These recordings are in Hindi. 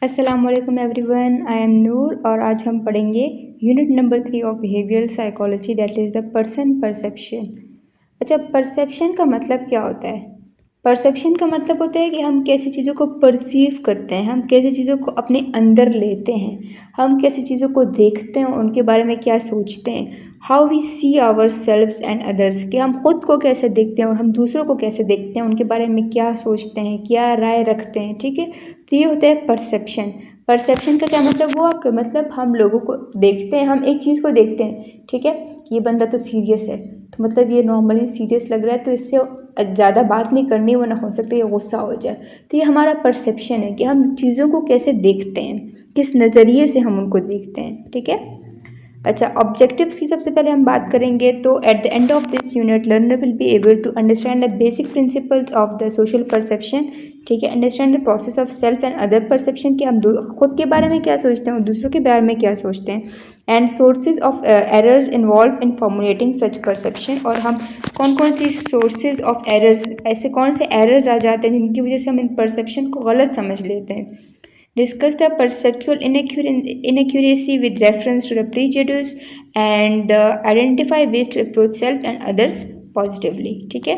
अस्सलामुअलैकुम एवरीवन, आई एम नूर और आज हम पढ़ेंगे unit number 3 of behavioural psychology that is the person perception. अच्छा, परसेप्शन का मतलब क्या होता है? परसेप्शन का मतलब होता है कि हम कैसी चीज़ों को परसीव करते हैं, हम कैसी चीज़ों को अपने अंदर लेते हैं, हम कैसी चीज़ों को देखते हैं, उनके बारे में क्या सोचते हैं। How we see our selves and others, कि हम खुद को कैसे देखते हैं और हम दूसरों को कैसे देखते हैं, उनके बारे में क्या सोचते हैं, क्या राय रखते हैं। ठीक है, तो ये होता है परसेप्शन। परसेप्शन का क्या मतलब हुआ कि मतलब हम लोगों को देखते हैं, हम एक चीज़ को देखते हैं। ठीक है, ये बंदा तो सीरियस है, तो मतलब ये नॉर्मली सीरियस लग रहा है, तो इससे ज़्यादा बात नहीं करनी, वरना हो सकता है ये गुस्सा हो जाए। तो ये हमारा परसेप्शन है कि हम चीज़ों को कैसे देखते हैं, किस नज़रिए से हम उनको देखते हैं। ठीक है। अच्छा, ऑब्जेक्टिव्स की सबसे पहले हम बात करेंगे। तो at the end of this unit learner will be able to understand the basic principles of the social perception. ठीक है, understand the process of self and other perception, कि हम खुद के बारे में क्या सोचते हैं और दूसरों के बारे में क्या सोचते हैं, and sources of errors involve in formulating such perception. और हम कौन कौन सी सोर्सेज ऑफ एरर्स, ऐसे कौन से एरर्स आ जाते हैं जिनकी वजह से हम इन परसेप्शन को गलत समझ लेते हैं। Discuss the perceptual inaccuracy with reference to the prejudice and identify ways to approach self and others positively। ठीक है,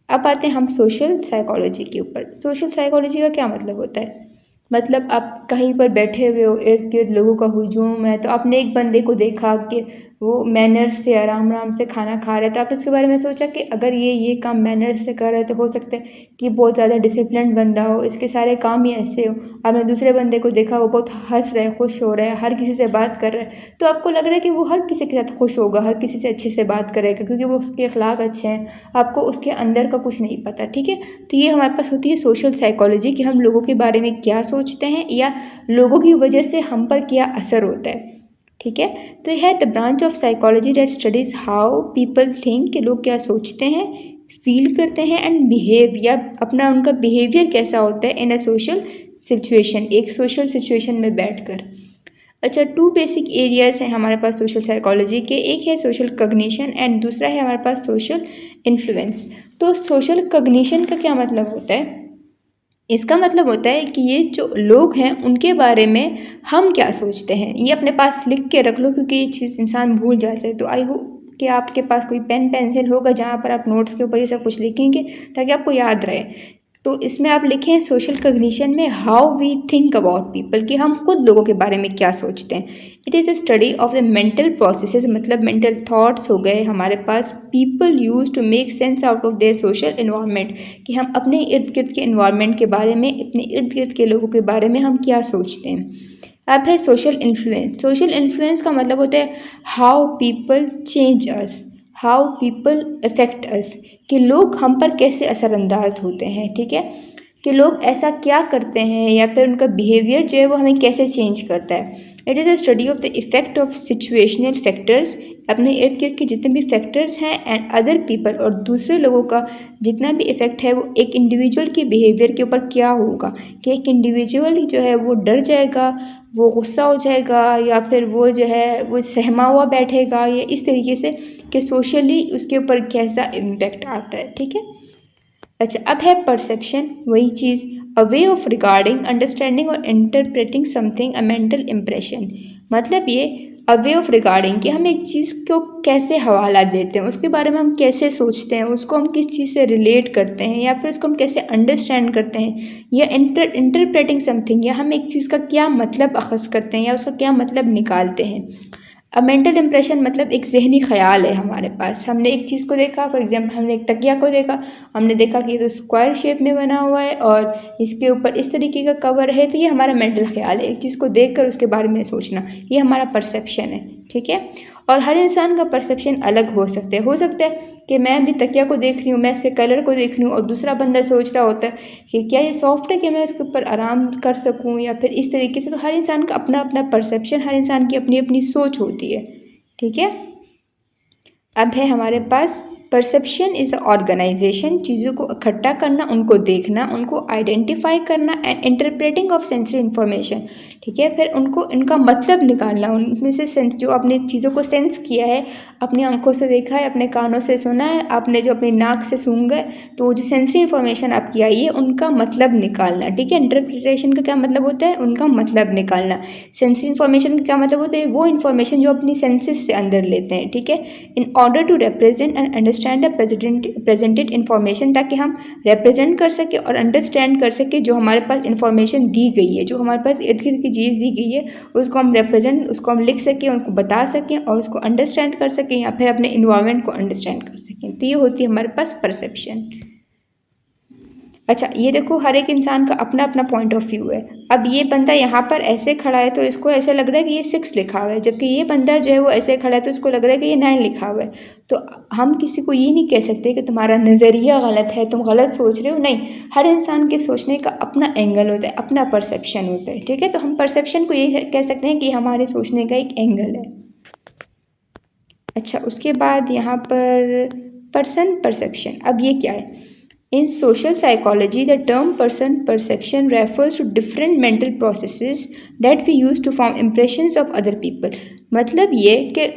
अब आते हैं हम सोशल साइकोलॉजी के ऊपर। सोशल साइकोलॉजी का क्या मतलब होता है? मतलब आप कहीं पर बैठे हुए हो, इर्द गिर्द लोगों का हुजूम है, तो आपने एक बंदे को देखा कि वो मैनर्स से आराम आराम से खाना खा रहा है, तो आपने उसके बारे में सोचा कि अगर ये काम मैनर्स से कर रहा है तो हो सकता है कि बहुत ज़्यादा डिसिप्लिन बंदा हो, इसके सारे काम ही ऐसे हो। आपने दूसरे बंदे को देखा, वो बहुत हंस रहा है, खुश हो रहा है, हर किसी से बात कर रहा है, तो आपको लग रहा है कि वो हर किसी के साथ खुश होगा, हर किसी से अच्छे से बात करेगा, क्योंकि वो उसके अखलाक अच्छे हैं। आपको उसके अंदर का कुछ नहीं पता। ठीक है, तो ये हमारे पास होती है सोशल साइकोलॉजी, कि हम लोगों के बारे में क्या सोचते हैं या लोगों की वजह से हम पर क्या असर होता है। ठीक है, तो यह है the branch of psychology that studies how people think, कि लोग क्या सोचते हैं, फील करते हैं, एंड बिहेव, या अपना उनका बिहेवियर कैसा होता है इन अ सोशल सिचुएशन, एक सोशल सिचुएशन में बैठकर। अच्छा, 2 बेसिक एरियाज हैं हमारे पास सोशल साइकोलॉजी के। एक है सोशल कॉग्निशन एंड दूसरा है हमारे पास सोशल इन्फ्लुएंस। तो सोशल कॉग्निशन का क्या मतलब होता है? इसका मतलब होता है कि ये जो लोग हैं उनके बारे में हम क्या सोचते हैं, ये अपने पास लिख के रख लो, क्योंकि ये चीज़ इंसान भूल जाता है। तो आई होप कि आपके पास कोई पेन पेंसिल होगा जहाँ पर आप नोट्स के ऊपर ये सब कुछ लिखेंगे ताकि आपको याद रहे। तो इसमें आप लिखें सोशल कॉग्निशन में how we think about people, कि हम खुद लोगों के बारे में क्या सोचते हैं। It is a study of the mental processes, मतलब मेंटल थॉट्स हो गए हमारे पास, people use to make sense out of their social environment, कि हम अपने इर्द गिर्द के इन्वायरमेंट के बारे में, अपने इर्द गिर्द के लोगों के बारे में हम क्या सोचते हैं। अब है सोशल इन्फ्लुएंस। सोशल इन्फ्लुएंस का मतलब होता है how people change us, how people affect us, कि लोग हम पर कैसे असरअंदाज होते हैं। ठीक है, कि लोग ऐसा क्या करते हैं या फिर उनका बिहेवियर जो है वो हमें कैसे चेंज करता है। It is a study of the effect of situational factors, अपने इर्द गिर्द के जितने भी फैक्टर्स हैं, एंड अदर पीपल, और दूसरे लोगों का जितना भी इफेक्ट है वो एक इंडिविजुअल के बिहेवियर के ऊपर क्या होगा, कि एक इंडिविजुअल ही जो है वो डर जाएगा, वो गुस्सा हो जाएगा, या फिर वो जो है वो सहमा हुआ बैठेगा, या इस तरीके से कि सोशली उसके ऊपर कैसा इम्पैक्ट आता है। ठीक है। अच्छा, अब है परसेप्शन, वही चीज़, अ वे ऑफ रिगार्डिंग, अंडरस्टैंडिंग और इंटरप्रेटिंग समथिंग, अ मेंटल इम्प्रेशन। मतलब ये अ वे ऑफ रिगार्डिंग, कि हम एक चीज़ को कैसे हवाला देते हैं, उसके बारे में हम कैसे सोचते हैं, उसको हम किस चीज़ से रिलेट करते हैं, या फिर उसको हम कैसे अंडरस्टैंड करते हैं, या इंटरप्रेटिंग समथिंग, या हम एक चीज़ का क्या मतलब अखज़ करते हैं या उसका क्या मतलब निकालते हैं। अब मेंटल इंप्रेशन मतलब एक जहनी ख्याल है हमारे पास, हमने एक चीज़ को देखा, फॉर एग्जांपल हमने एक तकिया को देखा, हमने देखा कि ये तो स्क्वायर शेप में बना हुआ है और इसके ऊपर इस तरीके का कवर है, तो ये हमारा मेंटल ख्याल है। एक चीज़ को देखकर उसके बारे में सोचना, ये हमारा परसेप्शन है। ठीक है, और हर इंसान का परसेप्शन अलग हो सकता है कि मैं अभी तकिया को देख रही हूँ, मैं इसके कलर को देख रही हूँ, और दूसरा बंदा सोच रहा होता है कि क्या ये सॉफ्ट है कि मैं इसके ऊपर आराम कर सकूँ, या फिर इस तरीके से। तो हर इंसान का अपना अपना परसेप्शन, हर इंसान की अपनी अपनी सोच होती है। ठीक है, अब है हमारे पास परसेप्शन इज़ ऑर्गेनाइजेशन, चीज़ों को इकट्ठा करना, उनको देखना, उनको आइडेंटिफाई करना and interpreting of sensory information, ठीक है। फिर उनको इनका मतलब निकालना, उनमें से सेंस जो आपने चीज़ों को सेंस किया है, अपनी आंखों से देखा है, अपने कानों से सुना है, आपने जो अपनी नाक से सूंघा है, तो वो जो सेंसरी इन्फॉर्मेशन आपकी आई है उनका मतलब निकालना, ठीक है। इंटरप्रिटेशन का क्या मतलब होता है? उनका मतलब निकालना। सेंसरी इन्फॉर्मेशन का क्या मतलब होता है? वो इन्फॉर्मेशन जो अपनी सेंसेस से अंदर लेते हैं, ठीक है। In order to represent and understand the presented information, ताकि हम रिप्रेजेंट कर सकें और अंडरस्टैंड कर सकें जो हमारे पास इन्फॉर्मेशन दी गई है, जो हमारे पास इर्द गिर्द की चीज़ दी गई है, उसको हम रिप्रेजेंट, उसको हम लिख सकें, उनको बता सकें और उसको अंडरस्टैंड कर सकें या फिर अपने इन्वायरमेंट को अंडरस्टैंड कर सकें। तो ये होती है हमारे पास परसेप्शन। अच्छा, ये देखो हर एक इंसान का अपना अपना पॉइंट ऑफ व्यू है। अब ये बंदा यहाँ पर ऐसे खड़ा है तो इसको ऐसे लग रहा है कि ये 6 लिखा हुआ है, जबकि ये बंदा जो है वो ऐसे खड़ा है तो इसको लग रहा है कि ये 9 लिखा हुआ है। तो हम किसी को ये नहीं कह सकते कि तुम्हारा नज़रिया गलत है, तुम गलत सोच रहे हो, नहीं। हर इंसान के सोचने का अपना एंगल होता है, अपना परसेप्शन होता है, ठीक है। तो हम परसेप्शन को ये कह सकते हैं कि हमारे सोचने का एक एंगल है। अच्छा, उसके बाद यहाँ पर पर्सन परसेप्शन, अब ये क्या है? In social psychology, the term person perception refers to different mental processes that we use to form impressions of other people. मतलब ये कि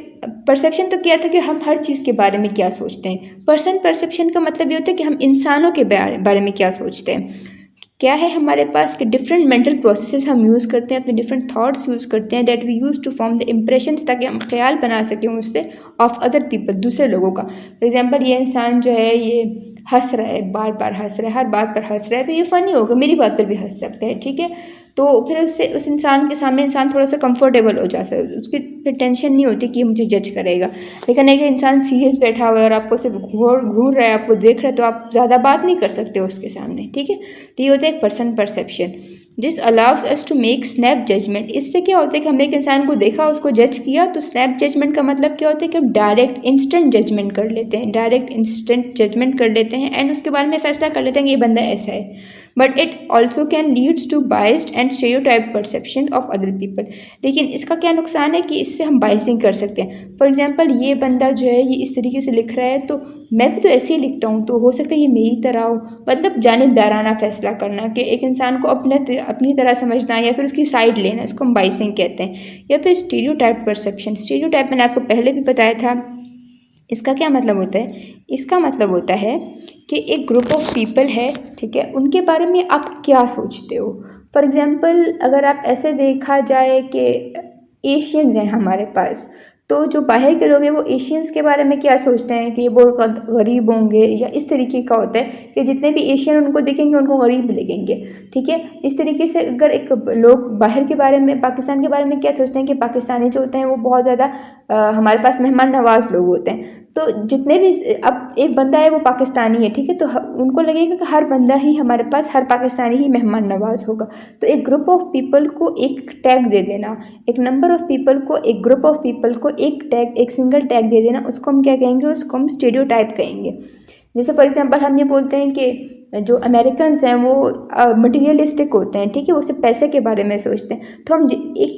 परसेप्शन तो क्या था कि हम हर चीज़ के बारे में क्या सोचते हैं। पर्सन परसेप्शन का मतलब ये होता है कि हम इंसानों के बारे में क्या सोचते हैं। क्या है हमारे पास कि डिफरेंट मेंटल प्रोसेसेस हम यूज़ करते हैं, अपने डिफरेंट थॉट्स यूज़ करते हैं, that we use to form the impressions, ताकि हम ख्याल बना सकें उससे ऑफ अदर पीपल, दूसरे लोगों का। फॉर एग्जांपल, ये इंसान जो है ये हंस रहा है, बार बार हंस रहा है, हर बात पर हंस रहा है, तो ये फ़नी होगा, मेरी बात पर भी हंस सकता है, ठीक है। तो फिर उससे उस इंसान के सामने इंसान थोड़ा सा कंफर्टेबल हो जाता है, उसकी फिर टेंशन नहीं होती कि ये मुझे जज करेगा। लेकिन अगर इंसान सीरियस बैठा हुआ है और आपको सिर्फ घूर रहा है, आपको देख रहा है, तो आप ज़्यादा बात नहीं कर सकते उसके सामने, ठीक है। तो ये होता है एक person perception. This allows us to make snap judgment. इससे क्या होता है कि हमने एक इंसान को देखा, उसको जज किया, तो स्नैप जजमेंट का मतलब क्या होता है कि हम डायरेक्ट इंस्टेंट जजमेंट कर लेते हैं, डायरेक्ट इंस्टेंट जजमेंट कर लेते हैं एंड उसके बारे में फैसला कर लेते हैं कि ये बंदा ऐसा है। But it also can leads to biased and stereotype perception of other people. लेकिन इसका क्या नुकसान है कि इससे हम बाइसिंग कर सकते हैं। फॉर एग्जाम्पल, ये बंदा जो है ये इस तरीके से लिख रहा है, तो मैं भी तो ऐसे ही लिखता हूँ, तो हो सकता है ये मेरी तरह हो। मतलब जानिबदाराना फैसला करना कि एक इंसान को अपनी तरह समझना या फिर उसकी साइड लेना, इसको हम बाइसिंग कहते हैं। या फिर स्टीरियोटाइप परसेप्शन। स्टीरियोटाइप मैंने आपको पहले भी बताया था। इसका क्या मतलब होता है? इसका मतलब होता है कि एक ग्रुप ऑफ पीपल है, ठीक है, उनके बारे में आप क्या सोचते हो। फॉर एग्जांपल, अगर आप ऐसे देखा जाए कि एशियंस हैं हमारे पास, तो जो बाहर के लोग हैं वो एशियंस के बारे में क्या सोचते हैं कि ये बहुत गरीब होंगे, या इस तरीके का होता है कि जितने भी एशियन उनको देखेंगे उनको गरीब लगेंगे, ठीक है। इस तरीके से अगर एक लोग बाहर के बारे में, पाकिस्तान के बारे में क्या सोचते हैं कि पाकिस्तानी जो होते हैं वो बहुत ज़्यादा हमारे पास मेहमान नवाज लोग होते हैं। तो जितने भी, अब एक बंदा है वो पाकिस्तानी है, ठीक है, तो उनको लगेगा कि हर बंदा ही हमारे पास, हर पाकिस्तानी ही मेहमान नवाज होगा। तो एक ग्रुप ऑफ पीपल को एक टैग दे देना, एक नंबर ऑफ पीपल को, एक ग्रुप ऑफ पीपल को एक टैग, एक सिंगल टैग दे देना, उसको हम क्या कहेंगे? उसको हम स्टीरियोटाइप कहेंगे। जैसे फॉर एग्जांपल हम ये बोलते हैं कि जो अमेरिकन्स हैं वो मटीरियलिस्टिक होते हैं, ठीक है, वो सिर्फ पैसे के बारे में सोचते हैं। तो हम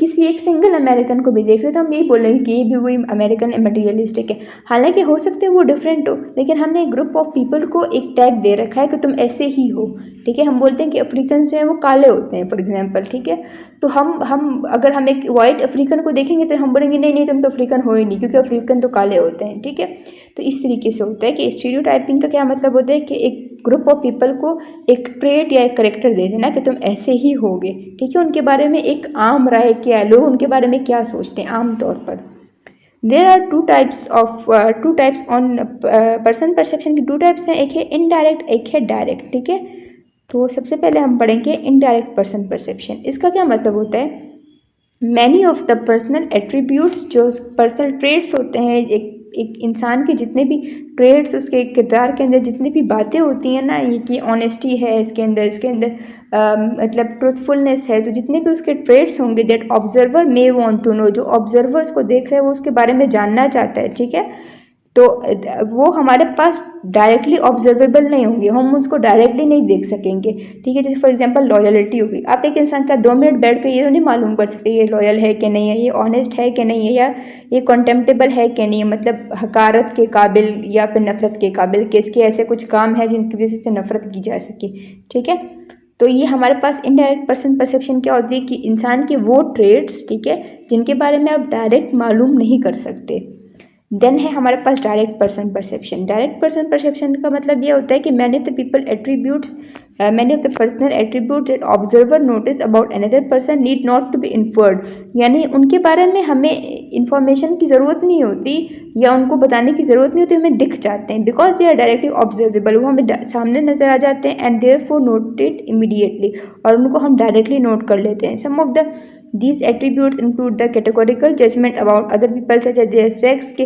किसी एक सिंगल अमेरिकन को भी देख रहे हैं तो हम यही बोलेंगे कि ये भी वही अमेरिकन मटीरियलिस्टिक है। हालांकि हो सकते हैं वो डिफरेंट हो, लेकिन हमने एक ग्रुप ऑफ पीपल को एक टैग दे रखा है कि तुम ऐसे ही हो, ठीक है। हम बोलते हैं कि अफ्रीकन जो हैं वो काले होते हैं, फॉर एग्जाम्पल, ठीक है। तो हम अगर हम एक वाइट अफ्रीकन को देखेंगे तो हम बोलेंगे नहीं नहीं, तुम तो अफ्रीकन हो ही नहीं, क्योंकि अफ्रीकन तो काले होते हैं, ठीक है। तो इस तरीके से होता है कि स्टीरियोटाइपिंग का क्या मतलब होता है कि एक ग्रुप ऑफ पीपल को एक ट्रेट या एक करेक्टर दे देना कि तुम ऐसे ही होगे, ठीक है। उनके बारे में एक आम राय क्या है, लोग उनके बारे में क्या सोचते हैं आम तौर पर। There are two types on person perception के। 2 टाइप्स हैं, एक है इनडायरेक्ट, एक है डायरेक्ट, ठीक है। तो सबसे पहले हम पढ़ेंगे इनडायरेक्ट पर्सन परसेप्शन। इसका क्या मतलब होता है? Many of the personal attributes, जो पर्सनल ट्रेड्स होते हैं, एक इंसान के जितने भी ट्रेड्स, उसके किरदार के अंदर जितनी भी बातें होती हैं ना, ये कि ऑनेस्टी है इसके अंदर मतलब ट्रूथफुलनेस है, तो जितने भी उसके ट्रेड्स होंगे, that observer may want to know, जो ऑब्जर्वर्स को देख रहे हैं वो उसके बारे में जानना चाहता है, ठीक है। तो वो हमारे पास डायरेक्टली ऑब्जर्वेबल नहीं होंगे, हम उसको डायरेक्टली नहीं देख सकेंगे। ठीक है, जैसे फॉर एग्जांपल लॉयल्टी होगी, आप एक इंसान का 2 मिनट बैठ कर ये तो नहीं मालूम कर सकते ये लॉयल है कि नहीं है, ये ऑनेस्ट है कि नहीं है, या ये कॉन्टेम्प्टेबल है कि नहीं है, मतलब हकारत के काबिल या फिर नफ़रत के काबिल, कि इसके ऐसे कुछ काम है जिनकी वजह से नफ़रत की जा सके। ठीक है, तो ये हमारे पास इनडायरेक्ट पर्सन परसेप्शन क्या होती है कि इंसान के वो ट्रेड्स, ठीक है, जिनके बारे में आप डायरेक्ट मालूम नहीं कर सकते। देन है हमारे पास direct person perception. Direct person perception का मतलब ये होता है कि many of the people attributes many of the personal attributes that observer notice about another person need not to be inferred, यानी उनके बारे में हमें इंफॉर्मेशन की ज़रूरत नहीं होती या उनको बताने की ज़रूरत नहीं होती, हमें दिख जाते हैं, because they are directly observable, वो हमें सामने नज़र आ जाते हैं and therefore noted immediately, और उनको हम डायरेक्टली नोट कर लेते हैं। Some of the These attributes include the categorical judgment about other people such as their sex, के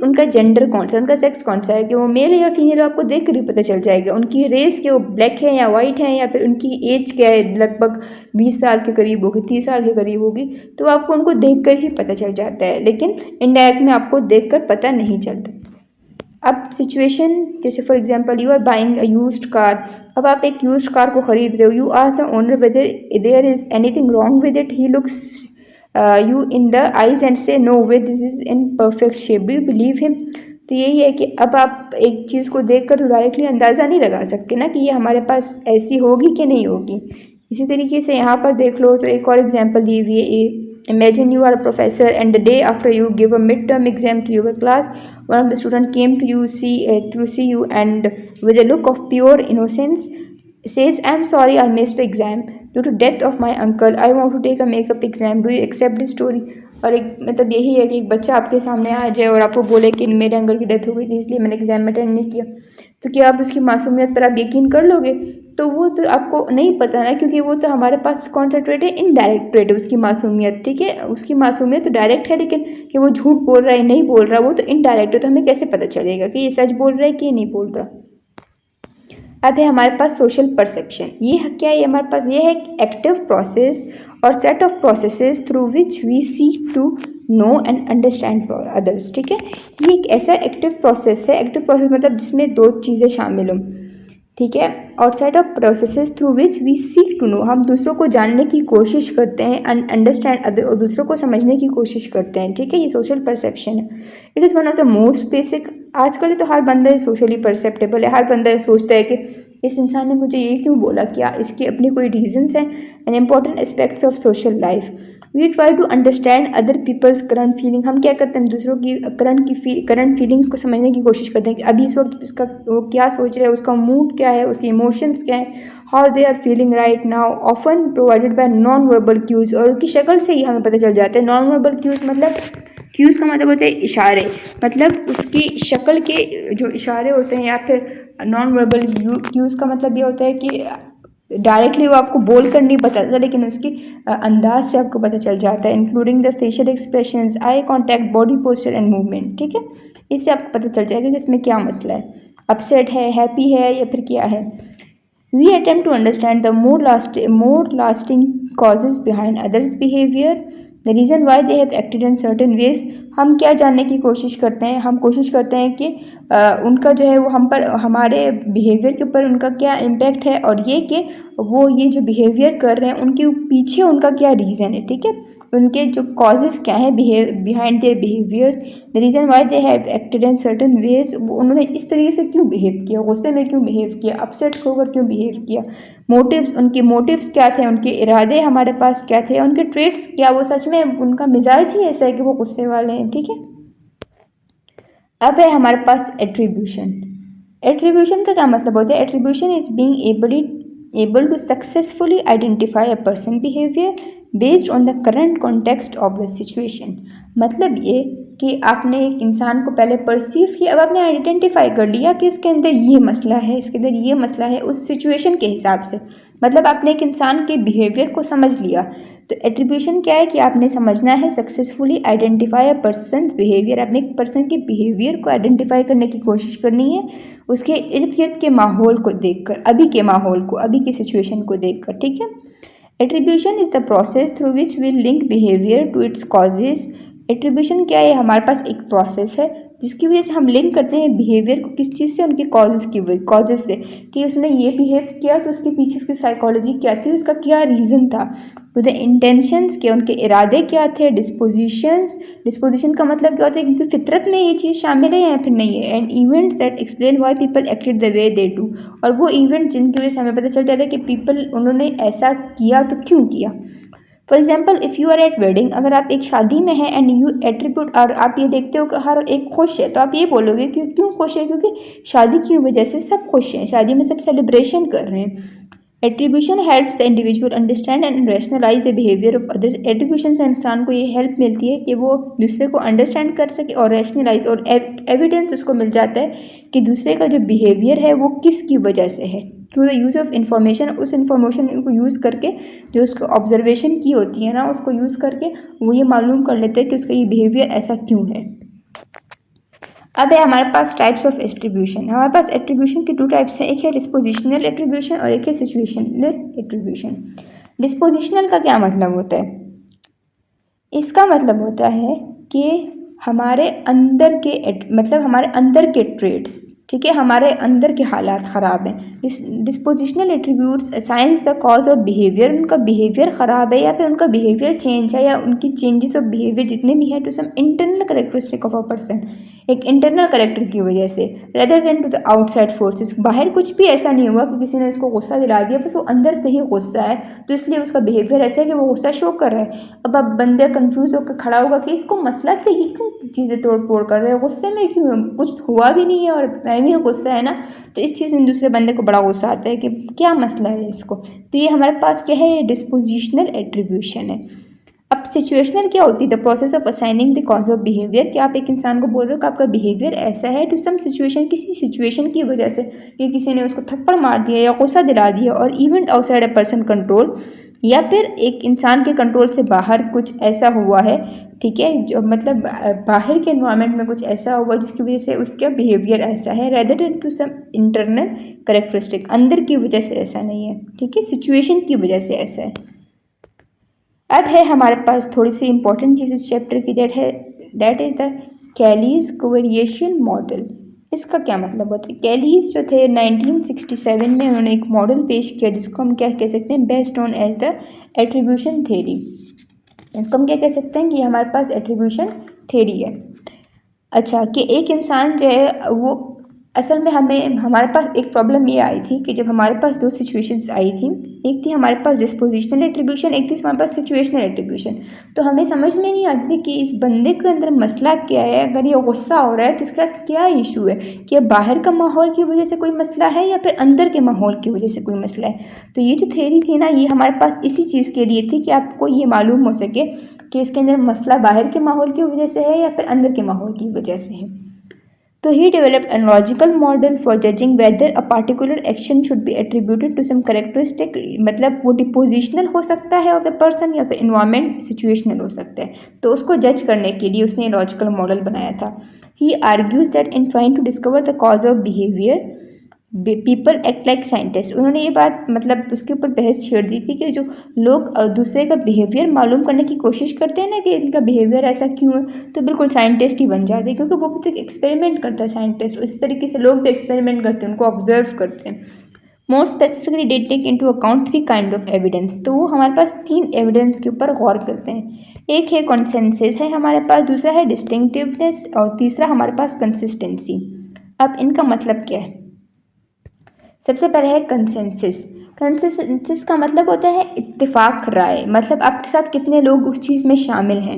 उनका जेंडर कौन सा, उनका सेक्स कौन सा है, कि वो मेल है या फीमेल, आपको देख कर ही पता चल जाएगा। उनकी रेस के वो ब्लैक है या वाइट है, या फिर उनकी एज क्या है, लगभग 20 साल के करीब होगी, 30 साल के करीब होगी, तो आपको उनको देख कर ही पता चल जाता है, लेकिन इनडायरेक्ट में आपको देख कर पता नहीं चलता। अब सिचुएशन, जैसे for example you are buying a used car, अब आप एक यूज्ड कार को ख़रीद रहे हो, you ask the owner whether there is anything wrong with it, he looks you in the eyes and say no way this is in perfect shape, do you believe him. तो यही है कि अब आप एक चीज़ को देख कर तो डायरेक्टली अंदाज़ा नहीं लगा सकते ना कि ये हमारे पास ऐसी होगी कि नहीं होगी। इसी तरीके से यहाँ पर देख लो, तो एक और एग्जाम्पल दी हुई है। Imagine you are a professor and the day after you give a midterm exam to your class, one of the students came to see you and with a look of pure innocence says, "I'm sorry I missed the exam due to death of my uncle. I want to take a makeup exam. Do you accept this story?" और एक मतलब यही है कि एक बच्चा आपके सामने आ जाए और आपको बोले कि मेरे अंकल की डेथ हो गई थी इसलिए मैंने एग्जाम अटेंड नहीं किया, तो क्या आप उसकी मासूमियत पर आप यकीन कर लोगे? तो वो तो आपको नहीं पता ना, क्योंकि वो तो हमारे पास कौन सा ट्रेड है, इनडायरेक्ट ट्रेड है उसकी मासूमियत। ठीक है, उसकी मासूमियत तो डायरेक्ट है, लेकिन कि वो झूठ बोल रहा है नहीं बोल रहा, वो तो इनडायरेक्ट है, तो हमें कैसे पता चलेगा कि ये सच बोल रहा है कि नहीं बोल रहा। अब है हमारे पास सोशल परसेप्शन। ये क्या है, हमारे पास ये है एक्टिव प्रोसेस और set of processes through which we seek to know and understand others. ठीक है, ये एक ऐसा एक्टिव प्रोसेस है, एक्टिव प्रोसेस मतलब जिसमें 2 चीज़ें शामिल हों। ठीक है, और set of processes through which we seek to know, हम दूसरों को जानने की कोशिश करते हैं, एंड अंडरस्टैंड अदर, और दूसरों को समझने की कोशिश करते हैं। ठीक है, ये सोशल परसेप्शन है। It is one of the most basic. आजकल तो हर बंदा सोशली परसेप्टेबल है, हर बंदा सोचता है कि इस इंसान ने मुझे ये क्यों बोला, क्या इसकी अपनी कोई रीजंस हैं। An important aspects of social life, we try to understand other people's current feeling, हम क्या करते हैं दूसरों की करंट फीलिंग्स को समझने की कोशिश करते हैं कि अभी इस वक्त उसका वो क्या सोच रहा है, उसका मूड क्या है, उसके इमोशंस क्या है, how they are feeling right now, often provided by non verbal cues, और उसकी शक्ल से ही हमें पता चल जाता है। नॉन वर्बल क्यूज़ मतलब, क्यूज़ का मतलब होता है इशारे, मतलब उसकी शक्ल के जो इशारे होते हैं, या फिर नॉन वर्बल क्यूज़ का मतलब ये होता है कि डायरेक्टली वो आपको बोल कर नहीं बताता, लेकिन उसकी अंदाज से आपको पता चल जाता है, including the facial expressions, eye contact, body posture and movement. ठीक है, इससे आपको पता चल जाएगा कि इसमें क्या मसला है, अपसेट है, हैप्पी है, या फिर क्या है। We attempt to understand the more lasting causes behind others behaviour, the reason why they have acted in certain ways, हम क्या जानने की कोशिश करते हैं, हम कोशिश करते हैं कि उनका जो है वो हम पर, हमारे बिहेवियर के ऊपर उनका क्या इम्पैक्ट है, और ये कि वो ये जो बिहेवियर कर रहे हैं उनके पीछे उनका क्या रीज़न है। ठीक है, उनके जो कॉजेज़ क्या है behind there behaviours, the reason why they have acted in certain veg, उन्होंने इस तरीके से क्यों बिहेव किया, गुस्से में क्यों बिहेव किया, अपसेट होकर क्यों बिहेव किया, मोटिव्स, उनके मोटिव्स क्या थे, उनके इरादे हमारे पास क्या थे, उनके ट्रेट्स क्या वो सच में उनका मिजाज ही ऐसा है कि वो गुस्से वाले हैं। ठीक है, अब है हमारे पास एट्रीब्यूशन। एट्रीब्यूशन का क्या मतलब होता है, attribution is being able to successfully identify a person behaviour based on the current context of the situation. मतलब ये कि आपने एक इंसान को पहले परसीव किया, अब आपने आइडेंटिफाई कर लिया कि इसके अंदर ये मसला है, इसके अंदर ये मसला है, उस सिचुएशन के हिसाब से, मतलब आपने एक इंसान के बिहेवियर को समझ लिया। तो एट्रीब्यूशन क्या है कि आपने समझना है, successfully identify a person behaviour, आपने एक पर्सन के बिहेवियर को आइडेंटिफाई करने की कोशिश करनी है उसके इर्द गिर्द के माहौल को देखकर, अभी के माहौल को, अभी की सिचुएशन को देखकर। ठीक है, attribution is the process through which we link behaviour to its causes. Attribution क्या है, हमारे पास एक प्रोसेस है जिसकी वजह से हम लिंक करते हैं बिहेवियर को किस चीज़ से, उनके कॉजेज से, कि उसने ये बिहेव किया तो उसके पीछे उसकी साइकोलॉजी क्या थी, उसका क्या रीज़न था, तो द इंटेंशंस के, उनके इरादे क्या थे, डिस्पोजिशन का मतलब क्या होता है, क्योंकि फितरत में ये चीज़ शामिल है या फिर नहीं है, and events that explain why people acted the way they do, और वो इवेंट जिनकी वजह से हमें पता चल जाता है कि पीपल उन्होंने ऐसा किया तो क्यों किया। For example if you are at wedding, अगर आप एक शादी में हैं एंड यू एट्रीब्यूट, और आप ये देखते हो कि हर एक खुश है, तो आप ये बोलोगे कि क्यों खुश है, क्योंकि शादी की वजह से सब खुश हैं, शादी में सब सेलिब्रेशन कर रहे हैं। Attribution helps the individual understand and rationalise the behaviour of others. Attribution से इंसान को ये हेल्प मिलती है कि वो दूसरे को अंडरस्टैंड कर सके और रैशनलाइज, और एविडेंस उसको मिल जाता है कि दूसरे का जो बिहेवियर है वो किसकी वजह से है, through the use of information. उस इन्फॉर्मेशन को यूज़ करके, जो उसको ऑब्जर्वेशन की होती है ना, उसको यूज़ करके वो ये मालूम कर लेते हैं कि उसका ये बिहेवियर ऐसा क्यों है। अब है हमारे पास टाइप्स ऑफ एट्रीब्यूशन। हमारे पास एट्रीब्यूशन की 2 टाइप्स हैं, एक है डिस्पोजिशनल एट्रीब्यूशन और एक है सिचुएशनल एट्रीब्यूशन। डिस्पोजिशनल का क्या मतलब होता है? इसका मतलब होता है कि हमारे अंदर के मतलब हमारे अंदर के ट्रेड्स, ठीक है, हमारे अंदर के हालात ख़राब हैं। Dispositional attributes assigns the cause of behaviour, उनका बिहेवियर ख़राब है या फिर उनका बिहेवियर चेंज है या उनकी चेंजेस ऑफ बिहेवियर जितने भी हैं to some internal characteristic of a person, एक इंटरनल करेक्टर की वजह से, rather than to the outside forces. बाहर कुछ भी ऐसा नहीं हुआ कि किसी ने उसको गुस्सा दिला दिया, बस वो अंदर से ही गुस्सा है, तो इसलिए उसका बिहेवियर ऐसा है कि वो गुस्सा शो कर रहा है। अब बंदा कंफ्यूज होकर खड़ा होगा कि इसको मसला क्या, ये क्यों चीज़ें तोड़ फोड़ कर रहे हैं, गुस्से में क्यों, कुछ हुआ भी नहीं है और मैं भी गुस्सा है ना, तो इस चीज़ में दूसरे बंदे को बड़ा गुस्सा आता है कि क्या मसला है इसको। तो ये हमारे पास क्या है, डिस्पोजिशनल एट्रीब्यूशन है। अब सिचुएशनल क्या होती है, the process of assigning the cause of behaviour, कि आप एक इंसान को बोल रहे हो कि आपका बिहेवियर ऐसा है टू सम सिचुएशन, किसी सिचुएशन की वजह से, कि किसी ने उसको थप्पड़ मार दिया या गुस्सा दिला दिया, और event outside a person control, या फिर एक इंसान के कंट्रोल से बाहर कुछ ऐसा हुआ है, ठीक है, जो मतलब बाहर के एनवायरनमेंट में कुछ ऐसा हुआ जिसकी वजह से उसका बिहेवियर ऐसा है, rather than to some internal characteristic, अंदर की वजह से ऐसा नहीं है, ठीक है, सिचुएशन की वजह से ऐसा है। अब है हमारे पास थोड़ी सी इंपॉर्टेंट चीज़ इस चैप्टर की, दैट इज़ द कैलीज कोवेरिएशन मॉडल। इसका क्या मतलब होता है? कैलीज जो थे 1967 में उन्होंने एक मॉडल पेश किया जिसको हम क्या कह सकते हैं, best known as the attribution theory. इसको हम क्या कह सकते हैं कि हमारे पास एट्रीब्यूशन थ्योरी है। अच्छा, कि एक इंसान जो है वो असल में हमारे पास एक प्रॉब्लम ये आई थी कि जब हमारे पास 2 सिचुएशंस आई थी, एक थी हमारे पास डिस्पोजिशनल एट्रीब्यूशन, एक थी हमारे पास सिचुएशनल एट्रीब्यूशन। तो हमें समझ में नहीं आती कि इस बंदे के अंदर मसला क्या है, अगर ये गुस्सा हो रहा है तो इसका क्या इशू है, कि बाहर का माहौल की वजह से कोई मसला है या फिर अंदर के माहौल की वजह से कोई मसला है। तो ये जो थ्योरी थी ना, ये हमारे पास इसी चीज़ के लिए थी कि आपको ये मालूम हो सके कि इसके अंदर मसला बाहर के माहौल की वजह से है या फिर अंदर के माहौल की वजह से है। तो he developed a logical model for judging whether a particular action should be attributed to some characteristic, मतलब वो डिपोजिशनल हो सकता है ऑफ द पर्सन या फिर इन्वायरमेंट सिचुएशनल हो सकता है। तो उसको जज करने के लिए उसने लॉजिकल मॉडल बनाया था। He argues that in trying to discover the cause of behavior, people act like scientist. उन्होंने ये बात मतलब उसके ऊपर बहस छेड़ दी थी कि जो लोग दूसरे का बिहेवियर मालूम करने की कोशिश करते हैं ना कि इनका बिहेवियर ऐसा क्यों है, तो बिल्कुल साइंटिस्ट ही बन जाते हैं, क्योंकि वो भी तो एक एक्सपेरिमेंट करता है साइंटिस्ट। इस तरीके से लोग भी एक्सपेरिमेंट करते हैं, उनको ऑब्जर्व करते हैं। More specifically they take into account 3 kind of evidence. तो वो हमारे पास 3 एविडेंस के ऊपर गौर करते हैं। एक है कॉन्सेंसस है हमारे पास, दूसरा है डिस्टिंक्टिवनेस और तीसरा हमारे पास कंसिस्टेंसी। अब इनका मतलब क्या है? सबसे पहले है कंसेंसस। कंसेंसस का मतलब होता है इत्तेफाक राय, मतलब आपके साथ कितने लोग उस चीज़ में शामिल हैं।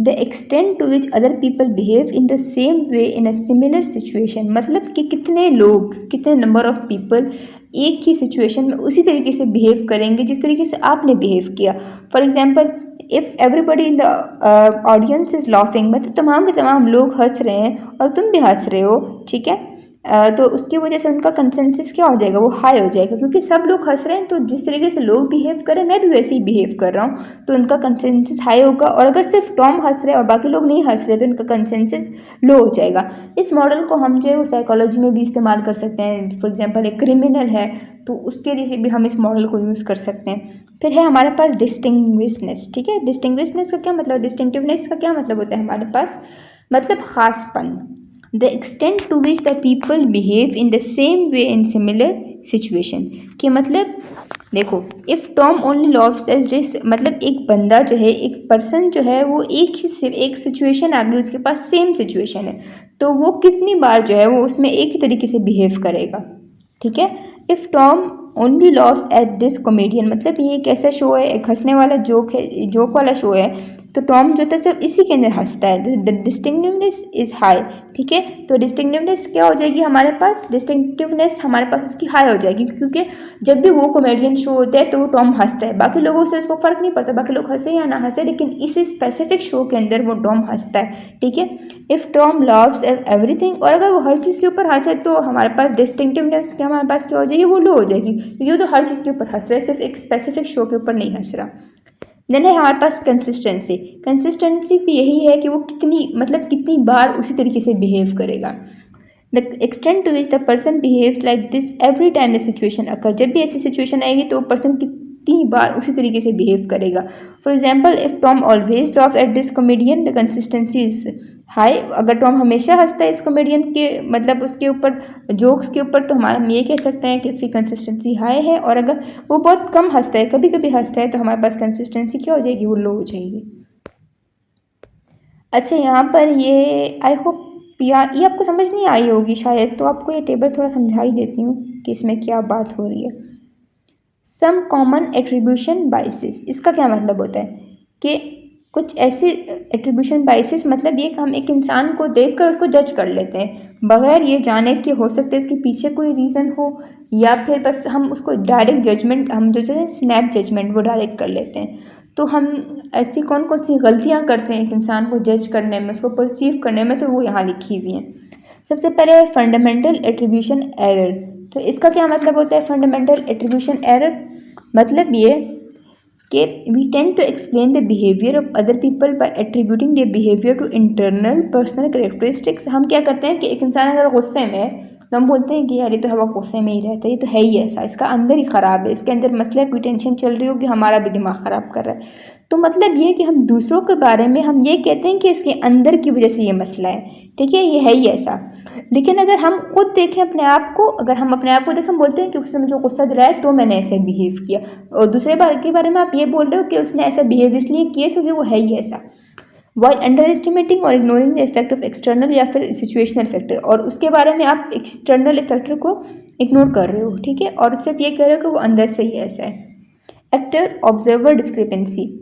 The extent to which other people behave in the same way in a similar situation, मतलब कि कितने लोग, कितने नंबर ऑफ पीपल एक ही सिचुएशन में उसी तरीके से बिहेव करेंगे जिस तरीके से आपने बिहेव किया। For example, if everybody in the audience is laughing, मतलब तमाम के तमाम लोग हंस रहे हैं और तुम भी हंस रहे हो, ठीक है, तो उसकी वजह से उनका कंसेंसस क्या हो जाएगा, वो हाई हो जाएगा, क्योंकि सब लोग हंस रहे हैं, तो जिस तरीके से लोग बिहेव करें मैं भी वैसे ही बिहेव कर रहा हूँ, तो उनका कंसेंसस हाई होगा। और अगर सिर्फ टॉम हंस रहे हैं और बाकी लोग नहीं हंस रहे तो उनका कंसेंसस लो हो जाएगा। इस मॉडल को हम जो है वो साइकोलॉजी में भी इस्तेमाल कर सकते हैं। फॉर एग्जाम्पल, एक क्रिमिनल है तो उसके लिए भी हम इस मॉडल को यूज़ कर सकते हैं। फिर है हमारे पास डिस्टिंग्विशनेस, ठीक है। डिस्टिंग्विशनेस का क्या मतलब, डिस्टिंक्टिवनेस का क्या मतलब होता है हमारे पास, मतलब खासपन। The extent to which the people behave in the same way in similar situation. कि मतलब देखो, if Tom only loves as this, मतलब एक बंदा जो है, एक पर्सन जो है, वो एक सिचुएशन आ गई उसके पास, सेम सिचुएशन है, तो वो कितनी बार जो है वो उसमें एक ही तरीके से बिहेव करेगा। ठीक है। If Tom only loves at this comedian, मतलब ये एक ऐसा शो है, एक हंसने वाला जोक है, जोक वाला शो है, तो टॉम जो था सिर्फ इसी के अंदर हंसता है। The distinctiveness is high. ठीक है। तो डिस्टिंक्टिवनेस क्या हो जाएगी हमारे पास, डिस्टिंक्टिवनेस हमारे पास उसकी हाई हो जाएगी, क्योंकि जब भी वो कॉमेडियन शो होता है तो वो टॉम हंसता है, बाकी लोगों से उसको फ़र्क नहीं पड़ता, बाकी लोग हंसे या ना हंसे, लेकिन इस स्पेसिफिक शो के अंदर वो टॉम हंसता है। ठीक है। इफ़ टॉम लव्स एवरीथिंग, और अगर वो हर चीज़ के ऊपर हंसे तो हमारे पास डिस्टिंक्टिवनेस क्या, हमारे पास क्या हो जाएगी, वो लो हो जाएगी, क्योंकि वो तो हर चीज़ के ऊपर हंस रहा है, सिर्फ एक स्पेसिफिक शो के ऊपर नहीं हंस रहा। देन है हमारे पास कंसिस्टेंसी। कंसिस्टेंसी भी यही है कि वो कितनी बार उसी तरीके से बिहेव करेगा। The extent to which the person behaves like this every time the situation occur, जब भी ऐसी सिचुएशन आएगी तो वो पर्सन कितनी बार उसी तरीके से बिहेव करेगा। For example, if Tom always loaf at this comedian the consistency is high, अगर टॉम हमेशा हंसता है इस कॉमेडियन के, मतलब उसके ऊपर, जोक्स के ऊपर, तो हमारा हम ये कह सकते हैं कि उसकी कंसिस्टेंसी हाई है। और अगर वो बहुत कम हंसता है, कभी कभी हंसता है, तो हमारे पास कंसिस्टेंसी क्या हो जाएगी, वो लो हो जाएगी। अच्छा, यहाँ पर ये आई होप ये आपको समझ नहीं आई होगी शायद, तो आपको ये टेबल थोड़ा समझा ही देती हूँ कि इसमें क्या बात हो रही है। सम कॉमन एट्रीब्यूशन बाइसेस, इसका क्या मतलब होता है कि कुछ ऐसे एट्रीब्यूशन बाइसेस, मतलब ये कि हम एक इंसान को देखकर उसको जज कर लेते हैं बगैर ये जाने कि हो सकता है इसके पीछे कोई रीज़न हो, या फिर बस हम उसको डायरेक्ट जजमेंट, हम जो है स्नैप जजमेंट, वो डायरेक्ट कर लेते हैं। तो हम ऐसी कौन कौन सी गलतियाँ करते हैं एक इंसान को जज करने में, उसको परसीव करने में, तो वो यहाँ लिखी हुई हैं। सबसे पहले है फंडामेंटल एट्रीब्यूशन एरर। तो इसका क्या मतलब होता है फंडामेंटल एट्रीब्यूशन एरर, मतलब ये कि we tend to explain the behaviour of other people by attributing their behaviour to internal personal characteristics. हम क्या करते हैं कि एक इंसान अगर गुस्से में है तो हम बोलते हैं कि यार ये तो हवा गुस्से में ही रहता है, ये तो है ही ऐसा, इसका अंदर ही ख़राब है, इसके अंदर मसला, कोई टेंशन चल रही होगी, हमारा भी दिमाग ख़राब कर रहा है। तो मतलब ये कि हम दूसरों के बारे में हम ये कहते हैं कि इसके अंदर की वजह से ये मसला है, ठीक है, ये है ही ऐसा। लेकिन अगर हम खुद देखें अपने आप को, अगर हम अपने आप को देखें, हम बोलते हैं कि उसने मुझे गुस्सा दिलाया तो मैंने ऐसे बिहेव किया, और दूसरे बार के बारे में आप ये बोल रहे हो कि उसने ऐसा बिहेव इसलिए किया क्योंकि वो है ही ऐसा। वाइल अंडर एस्टिमेटिंग और ignoring the effect of external या फिर सिचुएशनल फैक्टर, और उसके बारे में आप एक्सटर्नल फैक्टर को इग्नोर कर रहे हो, ठीक है, और सिर्फ ये कह रहे हो कि वो अंदर से ही ऐसा है। Actor observer discrepancy.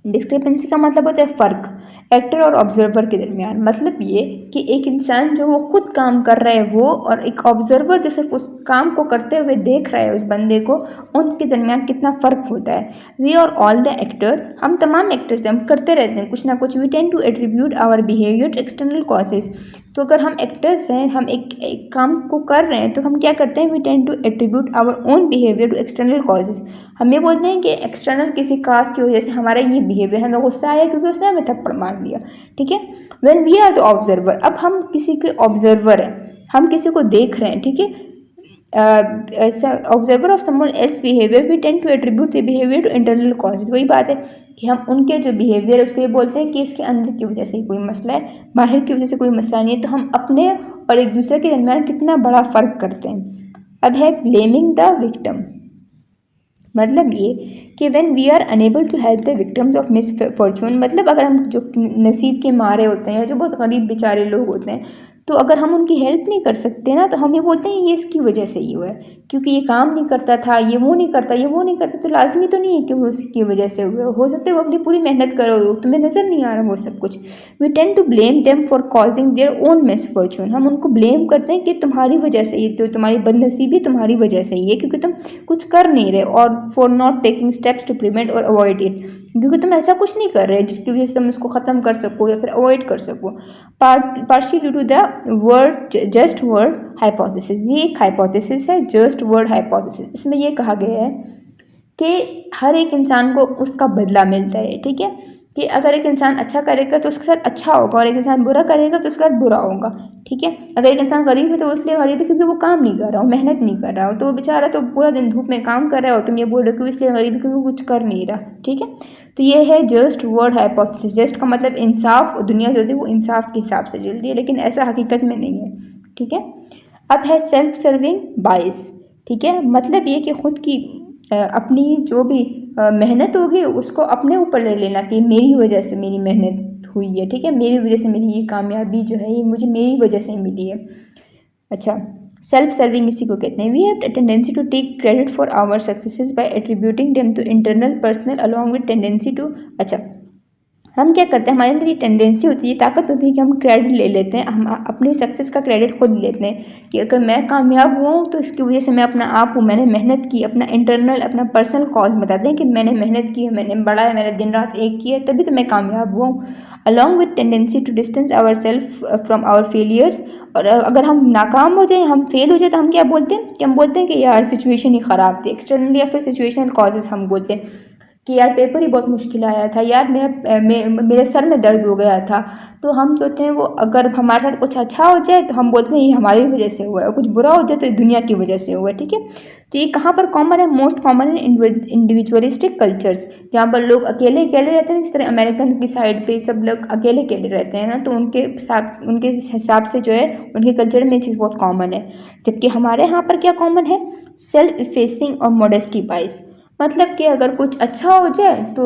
डिस्क्रिपेंसी का मतलब होता है फ़र्क एक्टर और ऑब्जर्वर के दरमियान। मतलब ये कि एक इंसान जो वो खुद काम कर रहा है वो, और एक ऑब्जर्वर जो सिर्फ उस काम को करते हुए देख रहा है उस बंदे को, उनके दरमियान कितना फ़र्क होता है। We are all the actor, हम तमाम एक्टर्स हम करते रहते हैं कुछ ना कुछ। We tend to attribute our behaviour to external causes. तो अगर हम एक्टर्स हैं, हम एक काम को कर रहे हैं, तो हम क्या करते हैं, we tend to attribute our own behaviour to external causes. हम ये बोलते हैं कि एक्सटर्नल किसी काज की वजह से हमारा ये बिहेवियर, हमें गुस्सा आया क्योंकि उसने हमें थप्पड़ मार दिया, ठीक है। When we are the observer, अब हम किसी के ऑब्जर्वर हैं, हम किसी को देख रहे हैं, ठीक है, observer of someone else behaviour, we tend to attribute the behaviour to internal causes. वही बात है कि हम उनके जो बिहेवियर है उसको ये बोलते हैं कि इसके अंदर की वजह से ही कोई मसला है, बाहर की वजह से कोई मसला नहीं है। तो हम अपने और एक दूसरे के दरमियान कितना बड़ा फ़र्क करते हैं। अब है ब्लेमिंग द विक्टिम। मतलब ये कि when we are unable to help the victims of misfortune, मतलब अगर हम जो नसीब के मारे होते हैं या जो बहुत गरीब बेचारे लोग होते हैं, तो अगर हम उनकी हेल्प नहीं कर सकते ना, तो हम ये बोलते हैं ये इसकी वजह से ही हुआ है, क्योंकि ये काम नहीं करता था, ये वो नहीं करता, ये वो नहीं करता, तो लाजमी तो नहीं है कि वो उसकी वजह से हुआ हो सकता है वो अपनी पूरी मेहनत करो, तुम्हें नज़र नहीं आ रहा वो सब कुछ। We tend to blame them for causing their own misfortune, हम उनको ब्लेम करते हैं कि तुम्हारी वजह से, ये तो तुम्हारी बदनसीबी तुम्हारी वजह से ही है, क्योंकि तुम कुछ कर नहीं रहे, और for not taking steps to prevent or avoid it, क्योंकि तुम ऐसा कुछ नहीं कर रहे जिसकी वजह से तुम इसको ख़त्म कर सको या फिर अवॉइड कर सको। Partial due to the word just word hypothesis, ये एक हाइपोथेसिस है, जस्ट वर्ड हाइपोथेसिस। इसमें यह कहा गया है कि हर एक इंसान को उसका बदला मिलता है, ठीक है, कि अगर एक इंसान अच्छा करेगा तो उसके साथ अच्छा होगा और एक इंसान बुरा करेगा तो उसके साथ बुरा होगा, ठीक है। अगर एक इंसान गरीब है तो इसलिए गरीब है क्योंकि वो काम नहीं कर रहा हो, मेहनत नहीं कर रहा हो, तो वो बेचारा तो पूरा दिन धूप में काम कर रहा हो, तुम ये बोल रहे हो इसलिए गरीब है क्योंकि वो कुछ कर नहीं रहा, ठीक है। तो ये है जस्ट वर्ड हाइपोथेसिस। जस्ट का मतलब इंसाफ, और दुनिया जो होती है वो इंसाफ के हिसाब से चलती है, लेकिन ऐसा हकीकत में नहीं है, ठीक है। अब है सेल्फ सर्विंग बाइस, ठीक है। मतलब ये कि खुद की अपनी जो भी मेहनत होगी उसको अपने ऊपर ले लेना कि मेरी वजह से मेरी मेहनत हुई है, ठीक है, मेरी वजह से मेरी ये कामयाबी जो है ये मुझे मेरी वजह से मिली है। अच्छा, सेल्फ सर्विंग इसी को कहते हैं। We have a tendency to take credit for our successes by attributing them to internal personal along with tendency to. अच्छा, हम क्या करते हैं, हमारे अंदर ये टेंडेंसी होती है, ताकत होती है कि हम क्रेडिट ले लेते हैं, हम अपनी सक्सेस का क्रेडिट खुद लेते हैं कि अगर मैं कामयाब हुआ हूँ तो इसकी वजह से मैं अपना आप हूँ, मैंने मेहनत की, अपना इंटरनल अपना पर्सनल कॉज बताते हैं कि मैंने मेहनत की है, मैंने बढ़ा है, मैंने दिन रात एक की है, तभी तो मैं कामयाब हुआ हूँ। Along with tendency to distance our self from our failures. और अगर हम नाकाम हो जाए, हम फेल हो जाए, तो हम क्या बोलते हैं कि हम बोलते हैं कि यार सिचुएशन ही ख़राब थी, एक्सटर्नल या फिर सिचुएशनल कॉजेज़ हम बोलते हैं कि यार पेपर ही बहुत मुश्किल आया था, यार मेरे सर में दर्द हो गया था। तो हम जो होते हैं वो, अगर हमारे साथ कुछ अच्छा हो जाए तो हम बोलते हैं ये हमारी वजह से हुआ है, और कुछ बुरा हो जाए तो ये दुनिया की वजह से हुआ है, ठीक है। तो ये कहाँ पर कॉमन है? Most common in individualistic cultures, जहाँ पर लोग अकेले अकेले रहते हैं। जिस तरह अमेरिकन की साइड पे सब लोग अकेले अकेले रहते हैं ना, तो उनके हिसाब से जो है उनके कल्चर में ये चीज़ बहुत कॉमन है। जबकि हमारे यहाँ पर क्या कॉमन है? सेल्फ इफेसिंग और मॉडेस्टी बाइस। मतलब कि अगर कुछ अच्छा हो जाए तो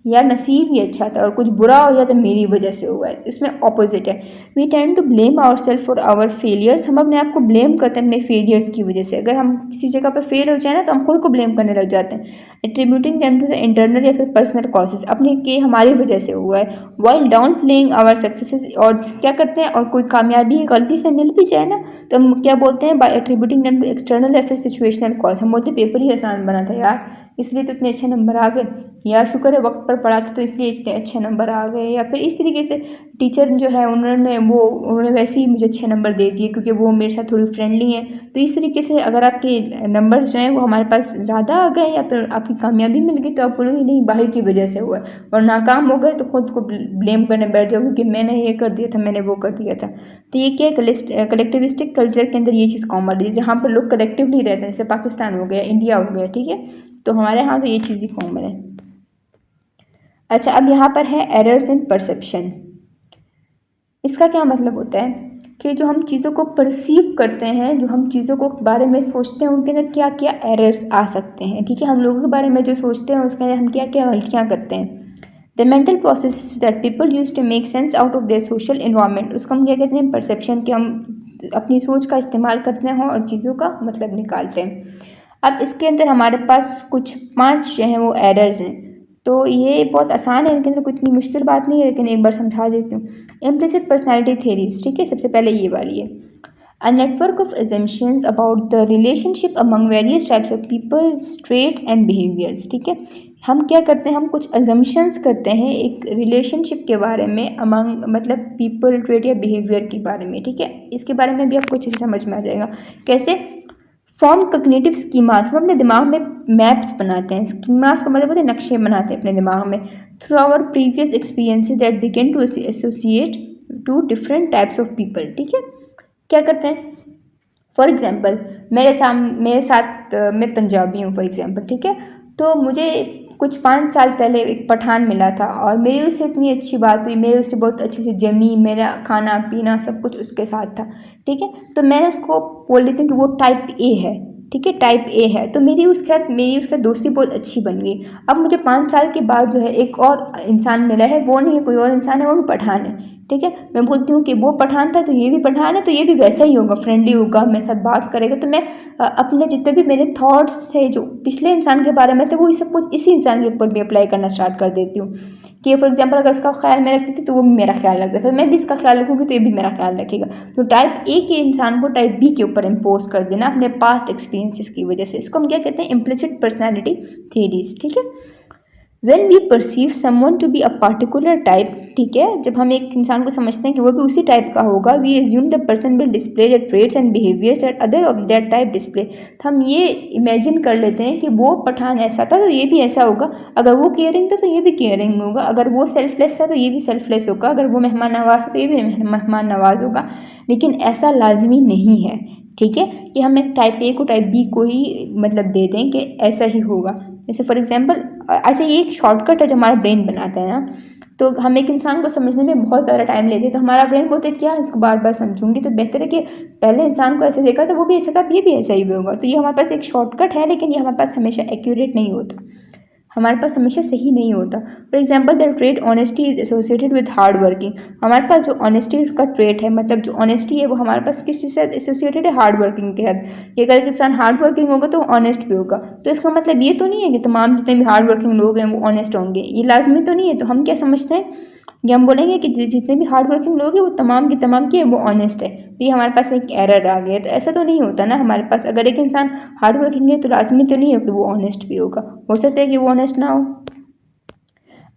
यार नसीब ही अच्छा था, और कुछ बुरा हो जाए तो मेरी वजह से हुआ है। इसमें ऑपोजिट है। We tend to blame our self for our failures. हम अपने आप को ब्लेम करते हैं अपने फेलियर्स की वजह से। अगर हम किसी जगह पर फेल हो जाए ना तो हम खुद को ब्लेम करने लग जाते हैं, attributing them to the internal या फिर पर्सनल कॉजेज, अपने कि हमारी वजह से हुआ है। While downplaying our successes, और क्या करते हैं, और कोई कामयाबी गलती से मिल भी जाए ना तो हम क्या बोलते हैं, by attributing them to external या फिर सिचुएशनल कॉज। हम बोलते हैं पेपर ही आसान बना था यार, इसलिए तो इतने अच्छे नंबर आ गए, यार शुक्र है वक्त पर पढ़ा था तो इसलिए इतने अच्छे नंबर आ गए। या फिर इस तरीके से टीचर जो है उन्होंने वैसे ही मुझे अच्छे नंबर दे दिए क्योंकि वो मेरे साथ थोड़ी फ्रेंडली हैं। तो इस तरीके से अगर आपके नंबर्स जो हैं वो हमारे पास ज़्यादा आ गए या फिर आपकी कामयाबी मिल गई तो आप बोलोगे नहीं बाहर की वजह से हुआ है, और नाकाम हो गए तो खुद को ब्लेम करने बैठ जाओगे कि मैंने ये कर दिया था, मैंने वो कर दिया था। तो ये क्या है, कलेक्टिविस्टिक कल्चर के अंदर ये चीज़ कॉमन है, जहाँ पर लोग कलेक्टिवली रहते हैं, जैसे पाकिस्तान हो गया, इंडिया हो गया, ठीक है। तो हमारे यहाँ तो ये चीज़ ही कॉमन है। अच्छा, अब यहाँ पर है एरर्स इन परसेप्शन। इसका क्या मतलब होता है कि जो हम चीज़ों को परसीव करते हैं, जो हम चीज़ों को बारे में सोचते हैं, उनके अंदर क्या क्या एरर्स आ सकते हैं, ठीक है। हम लोगों के बारे में जो सोचते हैं उसके अंदर हम क्या क्या गलतियाँ करते हैं। The mental process that people use to make sense out of their social environment, उसको हम क्या कहते हैं, परसेप्शन, कि हम अपनी सोच का इस्तेमाल करते हैं और चीज़ों का मतलब निकालते हैं। अब इसके अंदर हमारे पास कुछ 5 जो हैं वो एरर्स हैं। तो ये बहुत आसान है, इनके अंदर कुछ इतनी मुश्किल बात नहीं है, लेकिन एक बार समझा देती हूँ। इम्प्लिसिट पर्सनैलिटी थेरीज, ठीक है, सबसे पहले ये वाली है। A network of assumptions about the relationship among various types of people, traits and behaviours, ठीक है। हम क्या करते हैं, हम कुछ assumptions करते हैं एक रिलेशनशिप के बारे में, among मतलब पीपल, ट्रेट या बिहेवियर के बारे में, ठीक है। इसके बारे में भी आपको अच्छे से समझ में आ जाएगा कैसे। फॉर्म कॉग्निटिव स्कीमास, हम अपने दिमाग में मैप्स बनाते हैं, स्कीमास का मतलब होता है नक्शे बनाते हैं अपने दिमाग में, through our previous experiences that begin to associate to different types of people, ठीक है। क्या करते हैं, फॉर एग्जाम्पल मेरे साथ मैं पंजाबी हूँ फॉर एग्जाम्पल, ठीक है। तो मुझे कुछ 5 साल पहले एक पठान मिला था और मेरी उससे इतनी अच्छी बात हुई, मेरे उससे बहुत अच्छे से जमी, मेरा खाना पीना सब कुछ उसके साथ था, ठीक है। तो मैंने उसको बोल देती हूँ कि वो टाइप ए है, ठीक है, टाइप ए है। तो मेरी उसके दोस्ती बहुत अच्छी बन गई। अब मुझे 5 साल के बाद जो है एक और इंसान मिला है, वो नहीं है कोई और इंसान है, वो भी पठान है, ठीक है। मैं बोलती हूँ कि वो पठान था तो ये भी पठान है, तो ये भी वैसा ही होगा, फ्रेंडली होगा, मेरे साथ बात करेगा। तो मैं अपने जितने भी मेरे थॉट्स थे जो पिछले इंसान के बारे में थे, वो सब कुछ इसी इंसान के ऊपर भी अप्लाई करना स्टार्ट कर देती हूँ कि फॉर एग्जाम्पल अगर उसका ख्याल मैं रखती थी तो वो भी मेरा ख्याल रखता था, तो मैं भी इसका ख्याल रखूँगी तो ये भी मेरा ख्याल रखेगा। तो टाइप ए के इंसान को टाइप बी के ऊपर इम्पोज कर देना अपने पास्ट एक्सपीरियंसेस की वजह से, इसको हम क्या कहते हैं, इम्प्लिसिट पर्सनैलिटी थेरीज, ठीक है। When we perceive someone to be a particular type, ठीक है, जब हम एक इंसान को समझते हैं कि वो भी उसी टाइप का होगा, we assume the person will display the traits and behaviours and other of that type display. तो हम ये इमेजिन कर लेते हैं कि वो पठान ऐसा था तो ये भी ऐसा होगा, अगर वो केयरिंग था तो ये भी केयरिंग होगा, अगर वो सेल्फलेस था तो ये भी सेल्फलेस होगा, अगर वो मेहमान नवाज था तो ये भी मेहमान नवाज होगा। लेकिन ऐसा लाजमी नहीं है, ठीक है, कि हम एक टाइप ए को टाइप बी को ही मतलब दे दें कि ऐसा ही होगा। जैसे फॉर एग्जांपल, अच्छा ये एक शॉर्टकट है जो हमारा ब्रेन बनाता है ना, तो हम एक इंसान को समझने में बहुत ज़्यादा टाइम लेते हैं, तो हमारा ब्रेन बोलते हैं क्या इसको बार बार समझूंगी, तो बेहतर है कि पहले इंसान को ऐसे देखा तो वो भी ऐसा था, ये भी ऐसा ही होगा। तो ये हमारे पास एक शॉर्टकट है, लेकिन ये हमारे पास हमेशा एक्यूरेट नहीं होता, हमारे पास हमेशा सही नहीं होता। For example the trait honesty is associated with hard working. हमारे पास जो ऑनेस्टी का ट्रेट है, मतलब जो ऑनेस्टी है वो हमारे पास किस चीज़ से एसोसिएटेड है, हार्ड वर्किंग के साथ। कि अगर एक इंसान हार्ड वर्किंग होगा तो ऑनेस्ट भी होगा, तो इसका मतलब ये तो नहीं है कि तमाम जितने भी हार्ड वर्किंग लोग हैं वो ऑनेस्ट होंगे, ये लाजमी तो नहीं है। तो हम क्या समझते हैं कि हम बोलेंगे कि जितने भी हार्ड वर्किंग लोग हैं वो तमाम की तमाम के वो ऑनेस्ट है, तो ये हमारे पास एक एरर आ गया। तो ऐसा तो नहीं होता ना, हमारे पास अगर एक इंसान हार्ड वर्किंग है तो लाजमी तो नहीं हो कि वो ऑनेस्ट भी होगा, हो सकता है कि वो ऑनेस्ट ना हो।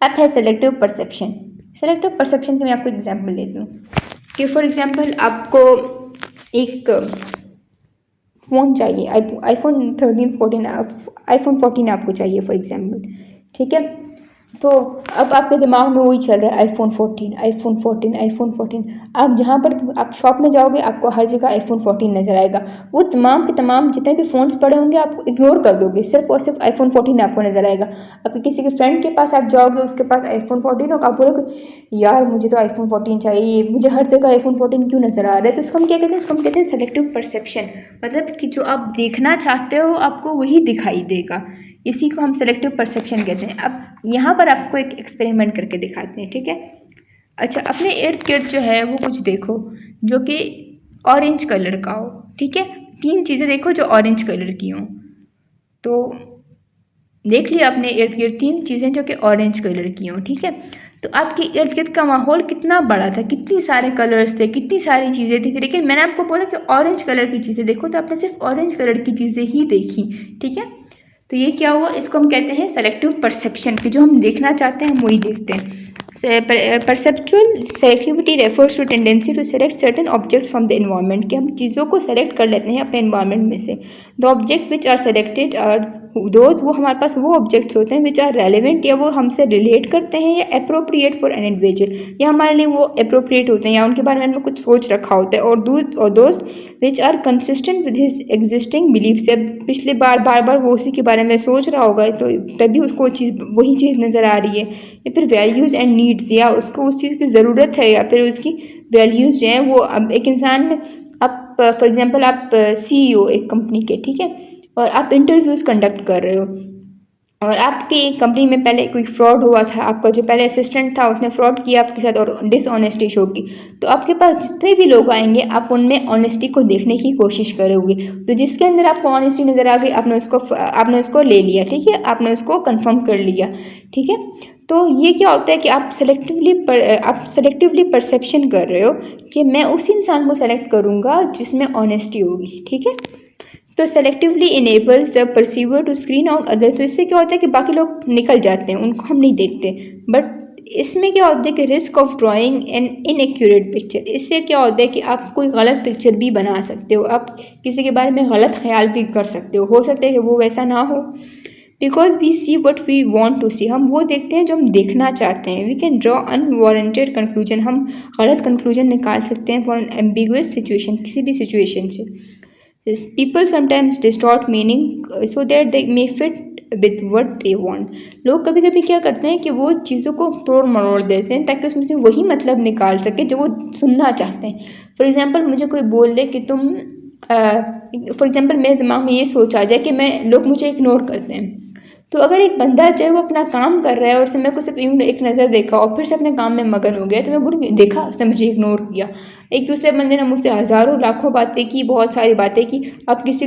अब है सेलेक्टिव परसेप्शन। सेलेक्टिव परसेप्शन के मैं आपको एग्जांपल लेती हूँ कि फॉर एग्जांपल आपको एक फ़ोन चाहिए, आईफोन 13 14, आईफोन 14 आपको चाहिए फॉर एग्जांपल, ठीक है। तो अब आपके दिमाग में वही चल रहा है, आईफोन 14 आईफोन 14 आईफोन 14। आप जहाँ पर आप शॉप में जाओगे आपको हर जगह आईफोन 14 नज़र आएगा, वो तमाम के तमाम जितने भी फ़ोन्स पड़े होंगे आप इग्नोर कर दोगे, सिर्फ और सिर्फ आईफोन 14 आपको नज़र आएगा। अब किसी के फ्रेंड के पास आप जाओगे, उसके पास आईफोन 14 होगा, आप बोलोगे यार मुझे तो आईफोन 14 चाहिए, मुझे हर जगह आईफोन 14 क्यों नज़र आ रहा है। तो इसको हम क्या कहते हैं, इसको हम कहते हैं सेलेक्टिव परसेप्शन, मतलब कि जो आप देखना चाहते हो आपको वही दिखाई देगा, इसी को हम सेलेक्टिव परसेप्शन कहते हैं। अब यहाँ पर आपको एक एक्सपेरिमेंट करके दिखाते हैं, ठीक है। अच्छा, अपने इर्द गिर्द जो है वो कुछ देखो जो कि ऑरेंज कलर का हो, ठीक है, 3 चीज़ें देखो जो ऑरेंज कलर की हों। तो देख लिया अपने इर्द गिर्द 3 चीज़ें जो कि ऑरेंज कलर की हों, ठीक है। तो आपके इर्द गिर्द का माहौल कितना बड़ा था, कितनी सारे कलर्स थे, कितनी सारी चीज़ें थी, लेकिन मैंने आपको बोला कि ऑरेंज कलर की चीज़ें देखो, तो आपने सिर्फ ऑरेंज कलर की चीज़ें ही देखी, ठीक है। तो ये क्या हुआ, इसको हम कहते हैं सेलेक्टिव परसेप्शन, कि जो हम देखना चाहते हैं हम वही देखते हैं। Perceptual selectivity refers to tendency to select certain objects from the environment, कि हम चीज़ों को सेलेक्ट कर लेते हैं अपने एनवायरनमेंट में से। The object which are selected are those, वो हमारे पास वो ऑब्जेक्ट्स होते हैं विच आर रेलिवेंट, या वो हमसे रिलेट करते हैं, या अप्रोप्रिएट फॉर एन इंडिविजुअल, या हमारे लिए वो अप्रोप्रिएट होते हैं या उनके बारे में हमने कुछ सोच रखा होता है। और those which are consistent with his existing belief, जब पिछले बार वो उसी के बारे में सोच रहा होगा तो तभी उसको वही चीज़ नज़र आ रही है। या फिर वैल्यूज़ एंड नीड्स, या उसको उस चीज़ की ज़रूरत है, या फिर उसकी वैल्यूज़ जो हैं वो। अब एक इंसान में आप फॉर एग्जांपल आप CEO एक कंपनी के, ठीक है, और आप इंटरव्यूज़ कंडक्ट कर रहे हो, और आपकी कंपनी में पहले कोई फ्रॉड हुआ था, आपका जो पहले असिस्टेंट था उसने फ्रॉड किया आपके साथ और डिसऑनेस्टी शो की, तो आपके पास जितने भी लोग आएंगे आप उनमें ऑनेस्टी को देखने की कोशिश करोगे। तो जिसके अंदर आपको ऑनेस्टी नज़र आ गई आपने उसको ले लिया, ठीक है, आपने उसको कंफर्म कर लिया, ठीक है। तो ये क्या होता है कि आप सेलेक्टिवली परसेप्शन कर रहे हो कि मैं उस इंसान को सेलेक्ट करूँगा जिसमें ऑनेस्टी होगी, ठीक है। तो selectively enables the perceiver to screen out other, तो इससे क्या होता है कि बाकी लोग निकल जाते हैं, उनको हम नहीं देखते। बट इसमें क्या होता है कि risk of drawing an inaccurate picture, इससे क्या होता है कि आप कोई गलत पिक्चर भी बना सकते हो, आप किसी के बारे में गलत ख्याल भी कर सकते हो सकता है कि वो वैसा ना हो। Because we see what we want to see, हम वो देखते हैं जो हम देखना चाहते हैं। We can draw unwarranted conclusion, हम गलत कंक्लूजन निकाल सकते हैं फॉर एन एम्बिगुअस सिचुएशन, किसी भी सिचुएशन से। People sometimes distort meaning so that they may fit with what they want. लोग कभी कभी क्या करते हैं कि वो चीज़ों को तोड़ मरोड़ देते हैं ताकि उसमें से वही मतलब निकाल सके जो वो सुनना चाहते हैं। फॉर एग्जाम्पल मुझे कोई बोल दे कि तुम फॉर एग्जाम्पल मेरे दिमाग में ये सोच आ जाए कि लोग मुझे इग्नोर करते हैं, तो अगर एक बंदा चाहे वो अपना काम कर रहा है और उसने मेरे को सिर्फ यूँ एक नज़र देखा और फिर से अपने काम में मगन हो गया, तो मैं बोलूँगी देखा उसने मुझे इग्नोर किया। एक दूसरे बंदे ने मुझसे हज़ारों लाखों बातें की, बहुत सारी बातें की, अब किसी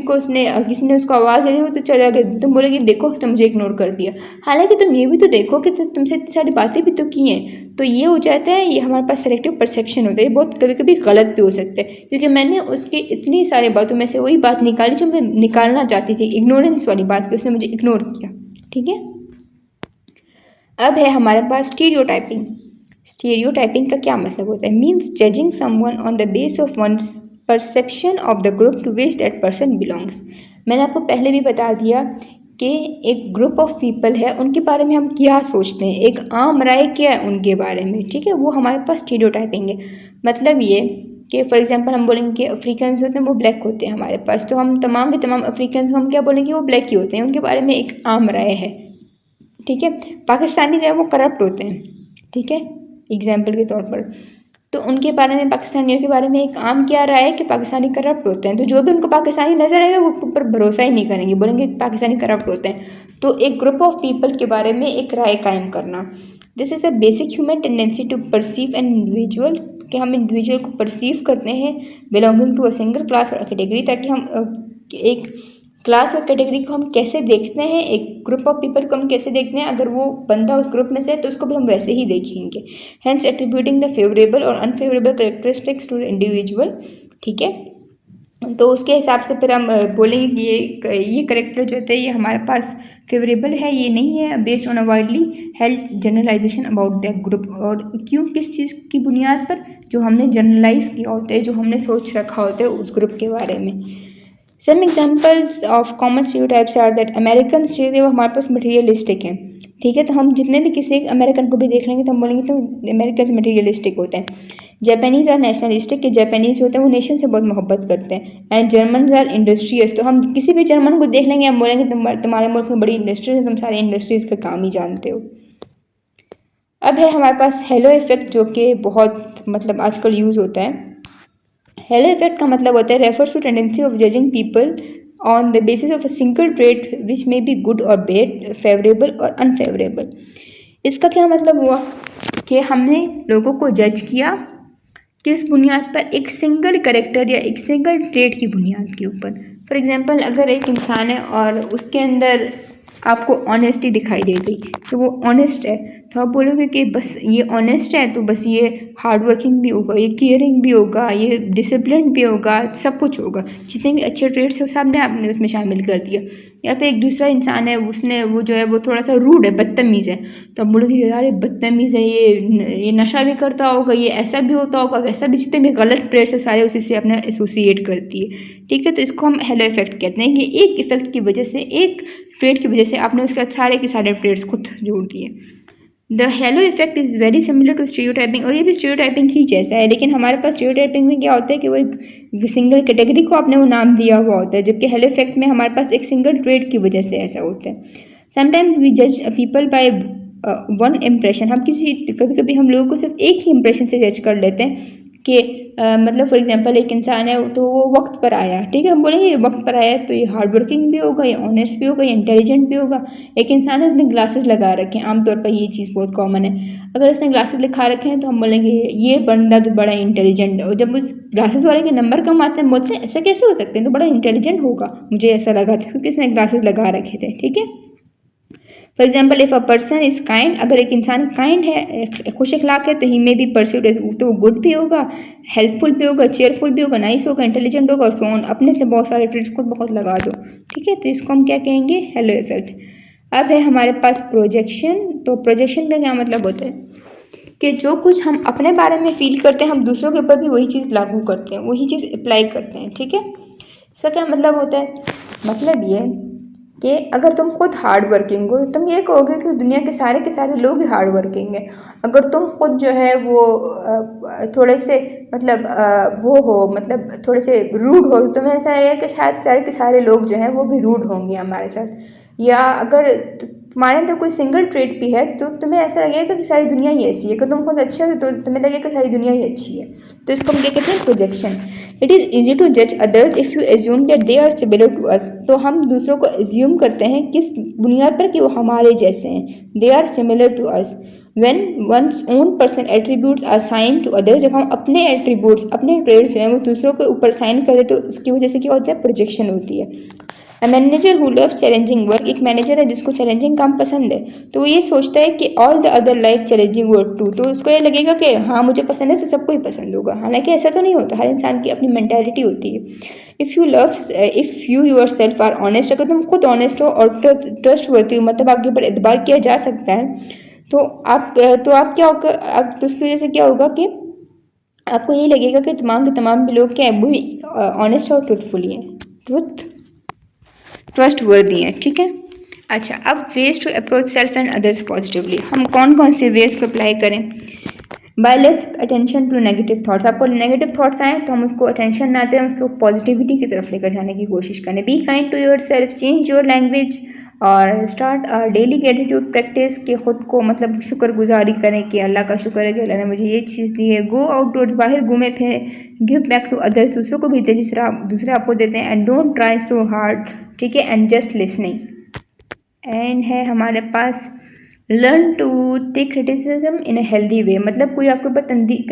ने उसको आवाज़ दी हो तो चला गया, तुम बोलोगे देखो उसने मुझे इग्नोर कर दिया। हालांकि तुम ये भी तो देखो कि तुमसे इतनी सारी बातें भी तो की हैं। तो ये हो जाता है, ये हमारे पास सेलेक्टिव परसेप्शन होता है। ये बहुत कभी कभी गलत भी हो सकता है क्योंकि मैंने उसके इतनी सारी बातों में से वही बात निकाली जो मैं निकालना चाहती थी, इग्नोरेंस वाली बात की, उसने मुझे इग्नोर किया, ठीक है। अब है हमारे पास स्टीरियोटाइपिंग। स्टीरियोटाइपिंग का क्या मतलब होता है? Means judging someone on the base of one's perception of the group to which that person belongs. मैंने आपको पहले भी बता दिया कि एक ग्रुप ऑफ पीपल है, उनके बारे में हम क्या सोचते हैं, एक आम राय क्या है उनके बारे में, ठीक है, वो हमारे पास स्टीरियोटाइपिंग है। मतलब ये कि फॉर एग्जांपल हम बोलेंगे कि अफ्रीकन्स होते हैं वो ब्लैक होते हैं हमारे पास, तो हम तमाम के तमाम अफ्रीकन्स को हम क्या बोलेंगे, वो ब्लैक ही होते हैं, उनके बारे में एक आम राय है, ठीक है। पाकिस्तानी जो है वो करप्ट होते हैं, ठीक है, एग्जाम्पल के तौर पर। तो उनके बारे में, पाकिस्तानियों के बारे में एक आम क्या राय है कि पाकिस्तानी करप्ट होते हैं, तो जो भी उनको पाकिस्तानी नजर आएगा वो ऊपर भरोसा ही नहीं करेंगे, बोलेंगे पाकिस्तानी करप्ट होते हैं। तो एक ग्रुप ऑफ पीपल के बारे में एक राय कायम करना, this is a basic human tendency to perceive an individual, कि हम इंडिविजुअल को परसीव करते हैं belonging to a single class और कैटेगरी, ताकि हम एक क्लास और कैटेगरी को हम कैसे देखते हैं, एक ग्रुप ऑफ पीपल को हम कैसे देखते हैं, अगर वो बंदा उस ग्रुप में से है तो उसको भी हम वैसे ही देखेंगे। हैंस एट्रीब्यूटिंग द फेवरेबल और अनफेवरेबल करेक्टरिस्टिक्स टू इंडिविजुअल, ठीक है। तो उसके हिसाब से फिर हम बोलेंगे कि ये करेक्टर जो होते हैं ये हमारे पास फेवरेबल है, ये नहीं है, based on a widely held generalisation about that group. और क्यों, किस चीज़ की बुनियाद पर? जो हमने जनरलाइज किया होता है, जो हमने सोच रखा होता है उस ग्रुप के बारे में। Some examples of common stereotypes are that American stereo हमारे पास मटेरियलिस्टिक है, ठीक है, तो हम जितने भी किसी एक अमेरिकन को भी देख लेंगे तो हम बोलेंगे तो अमेरिकन मटेरियलिस्टिक होते हैं। जापानीज आर नेशनलिस्टिक, के जापानीज होते हैं वो नेशन से बहुत मोहब्बत करते हैं। एंड जर्मन आर इंडस्ट्रियस, तो हम किसी भी जर्मन को देख लेंगे हम बोलेंगे तुम्हारे मुल्क में बड़ी इंडस्ट्रीज है, तुम सारी इंडस्ट्रीज का काम ही जानते हो। अब है हमारे पास हेलो इफेक्ट, जो कि बहुत मतलब आजकल यूज़ होता है। हेलो इफेक्ट का मतलब होता है refers to tendency of judging people on the basis of a single trait which may be good और बैड, फेवरेबल और अनफेवरेबल। इसका क्या मतलब हुआ कि हमने लोगों को जज किया किस बुनियाद पर? एक सिंगल करेक्टर या एक सिंगल ट्रेट की बुनियाद के ऊपर। फॉर एग्जांपल अगर एक इंसान है और उसके अंदर आपको ऑनेस्टी दिखाई दे गई तो वो ऑनेस्ट है, तो आप बोलोगे कि बस ये ऑनेस्ट है तो बस ये हार्ड वर्किंग भी होगा, ये केयरिंग भी होगा, ये डिसिप्लिन भी होगा, सब कुछ होगा, जितने भी अच्छे ट्रेड्स है वो सामने आपने उसमें शामिल कर दिया। या फिर एक दूसरा इंसान है, उसने वो जो है वो थोड़ा सा रूड है, बदतमीज़ है, तो आप बोलोगे यार ये बदतमीज़ है, ये नशा भी करता होगा, ये ऐसा भी होता होगा, वैसा भी, जितने भी गलत ट्रेड्स है सारे उसी से अपने एसोसिएट करती है, ठीक है। तो इसको हम हेलो इफेक्ट कहते हैं कि एक इफेक्ट की वजह से, एक ट्रेड की वजह से आपने उसके सारे के सारे ट्रेड्स खुद जोड़ दिए। The halo effect is very similar to stereotyping, और ये भी स्टीरियोटाइपिंग ही जैसा है, लेकिन हमारे पास स्टीरियोटाइपिंग में क्या होता है कि वो एक सिंगल कैटेगरी को आपने वो नाम दिया हुआ होता है, जबकि हेलो इफेक्ट में हमारे पास एक सिंगल ट्रेड की वजह से ऐसा होता है। समटाइम्स वी जज पीपल बाय वन इम्प्रेशन, हम कभी कभी हम लोगों को सिर्फ एक ही इम्प्रेशन से जज कर लेते हैं कि मतलब फॉर एग्जांपल एक इंसान है तो वो वक्त पर आया, ठीक है, हम बोलेंगे ये वक्त पर आया तो ये हार्ड वर्किंग भी होगा, ये ऑनेस्ट भी होगा, ये इंटेलिजेंट भी होगा। एक इंसान है उसने ग्लासेस लगा रखे हैं, आमतौर पर ये चीज़ बहुत कॉमन है, अगर उसने ग्लासेस लिखा रखे हैं तो हम बोलेंगे ये बंदा तो बड़ा इंटेलिजेंट है, और जब उस ग्लासेस वाले के नंबर कम आते हैं बोलते हैं ऐसा कैसे हो सकते हैं, तो बड़ा इंटेलिजेंट होगा, मुझे ऐसा लगा था क्योंकि उसने ग्लासेस लगा रखे थे, ठीक है। For example if a person is kind, अगर एक इंसान काइंड है, खुश अखलाक है, तो ही में बी परसीव्ड एज, तो वो गुड भी होगा, हेल्पफुल भी होगा, चेयरफुल भी होगा, नाइस होगा, इंटेलिजेंट होगा, और सो ऑन, अपने से बहुत सारे ट्रेड्स खुद बहुत लगा दो, ठीक है। तो इसको हम क्या कहेंगे? Hello effect. अब है हमारे पास प्रोजेक्शन। तो प्रोजेक्शन का क्या मतलब होता है कि जो कुछ हम अपने बारे में फील करते हैं हम दूसरों के ऊपर भी वही चीज़ लागू करते हैं, वही चीज़ अप्लाई करते हैं, ठीक है। इसका क्या मतलब होता है? मतलब ये कि अगर तुम खुद हार्ड वर्किंग हो तुम ये कहोगे कि दुनिया के सारे लोग ही हार्ड वर्किंग हैं। अगर तुम खुद जो है वो थोड़े से मतलब वो हो, मतलब थोड़े से रूड हो, तो तुम्हें ऐसा लगेगा कि शायद सारे के सारे लोग जो हैं वो भी रूड होंगे हमारे साथ। या अगर तुम्हारे अंदर कोई सिंगल ट्रेट भी है तो तुम्हें ऐसा लगेगा कि सारी दुनिया ही ऐसी है, कि तुम खुद अच्छे हो तो तुम्हें लगेगा कि सारी दुनिया ही अच्छी है। तो इसको हम क्या कहते हैं? Projection. It is easy to जज others if you assume that they are similar to us, तो हम दूसरों को एज्यूम करते हैं किस बुनियाद पर? कि वो हमारे जैसे हैं, they are similar to us. When one's own person attributes are sign to others, जब हम अपने एट्रीब्यूट्स, अपने ट्रेड्स जो हैं वो दूसरों के ऊपर साइन कर देते तो उसकी वजह से क्या होता है? प्रोजेक्शन होती है। A manager who loves challenging work, एक मैनेजर है जिसको चैलेंजिंग काम पसंद है, तो वो ये सोचता है कि all the other like challenging work too, तो उसको ये लगेगा कि हाँ मुझे पसंद है तो सबको ही पसंद होगा। हालांकि ऐसा तो नहीं होता, हर इंसान की अपनी मेंटालिटी होती है। If you yourself are honest, अगर तुम खुद ऑनेस्ट हो और ट्रस्ट वर्ती हो, मतलब आपके ऊपर एतबार किया जा सकता है, तो आप क्या होगा, आप तो उसकी वजह से क्या होगा कि आपको ये लगेगा कि तमाम के तमाम भी लोग क्या है, वो ऑनेस्ट और ट्रूथफुली हैं, ट्रस्ट वर्दी हैं, ठीक है। अच्छा, अब ways to approach self and others positively, हम कौन कौन से वेज को अप्लाई करें। By less attention to negative thoughts, आपको नेगेटिव थाट्स आए तो हम उसको अटेंशन ना दें, उसको पॉजिटिविटी की तरफ लेकर जाने की कोशिश करें। Be kind to yourself, change your language और स्टार्ट डेली ग्रेटिट्यूड प्रैक्टिस के खुद को मतलब शुक्रगुजारी करें कि अल्लाह का शुक्र है कि अल्लाह ने मुझे ये चीज़ दी है। गो आउटडोर्स, बाहर घूमे फिरे। गिव बैक टू अदर्स, दूसरों को भी दे जिस तरह दूसरे आपको देते हैं। And don't try so hard, ठीक है, एंड जस्ट लिसनिंग। एंड है हमारे पास learn to take criticism in a healthy way, मतलब कोई आपके ऊपर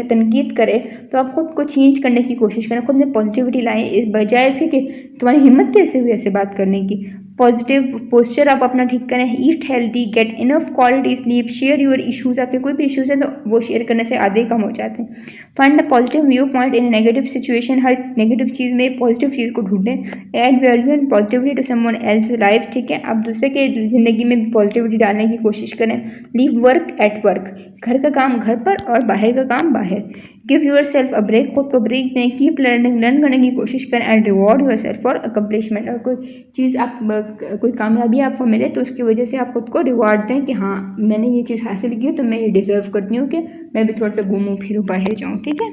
तनकीद करे तो आप खुद को चेंज करने की कोशिश करें, खुद में पॉजिटिविटी लाएं, इस बजाय इसके कि तुम्हारी हिम्मत कैसे हुई ऐसे बात करने की। पॉजिटिव पोस्चर आप अपना ठीक करें। Eat healthy, get enough quality sleep, share your issues, आपके कोई भी इशूज़ हैं तो वो शेयर करने से आधे कम हो जाते हैं। Find a positive view point in negative situation, हर नेगेटिव चीज़ में पॉजिटिव चीज़ को ढूंढें। Add value and positivity to someone else life, ठीक है, आप दूसरे के ज़िंदगी में पॉजिटिविटी डालने की कोशिश करें। लीव वर्क एट वर्क, घर का काम घर पर और बाहर का काम बाहर। Give yourself a break, खुद को ब्रेक दें। कीप लर्निंग, लर्न करने की कोशिश करें। And reward your self for accomplishment, और कोई चीज़ आप कोई कामयाबी आपको मिले तो उसकी वजह से आप खुद को रिवॉर्ड दें कि हाँ मैंने ये चीज़ हासिल की है तो मैं ये डिज़र्व करती हूँ कि मैं भी थोड़ा सा घूमूँ फिरूँ बाहर जाऊँ, ठीक है।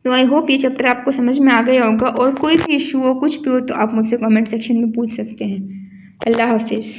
तो आई होप ये चैप्टर आपको समझ में आ गया होगा, और कोई भी इशू हो कुछ भी हो तो आप मुझसे कमेंट सेक्शन में पूछ सकते हैं। अल्लाह हाफिज़।